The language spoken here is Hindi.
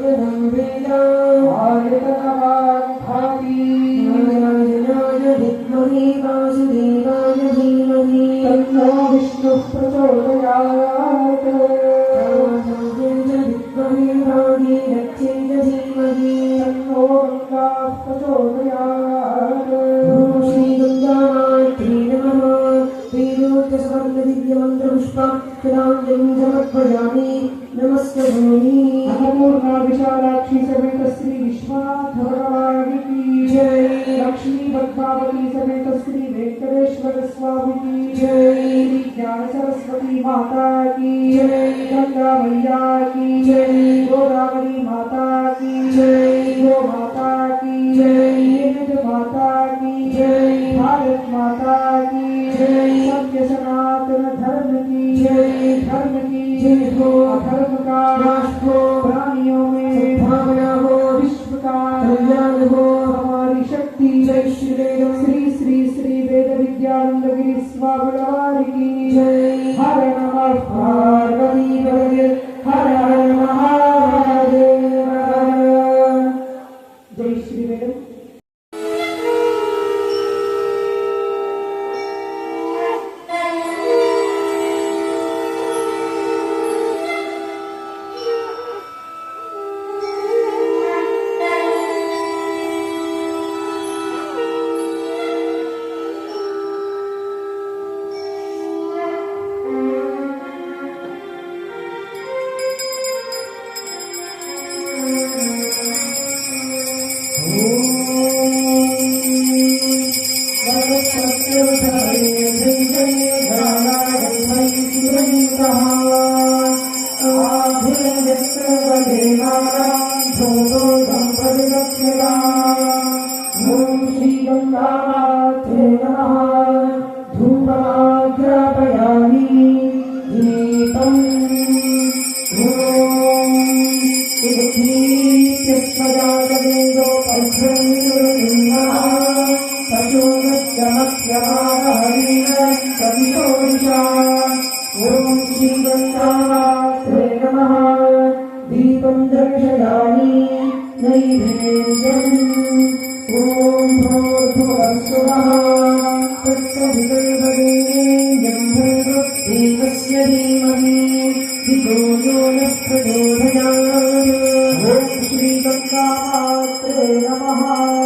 एवं वेदा समेत श्री विश्वनाथ भगवान की जय। लक्ष्मी पद्मावती समेत श्री वेंकटेश्वर स्वामी की जय। श्री ज्ञान सरस्वती माता की जय। गंगा मैया की जय। गोदावरी माता की जय। गो माता की जय। माता की जय। भारत माता की जय। सत्य सनातन धर्म की जय। धर्म की जय हो। धर्म का नाश हो। प्राणियों में भावना हो। विश्व का कल्याण हो। हमारी शक्ति जय श्री वेद श्री श्री श्री वेद विद्यानंद गिरी स्वामी की जय। हर नमः पार्वती पते हर हर महादेव। जय श्री वेद। दीपं दर्शयामि नैवेद्यम्। ॐ भूर्भुवस्सुवः तत्सवितुर्वरेण्यं भर्गो देवस्य धीमहि धियो यो नः प्रचोदयात्। ॐ श्रीगङ्गामात्रे नमः।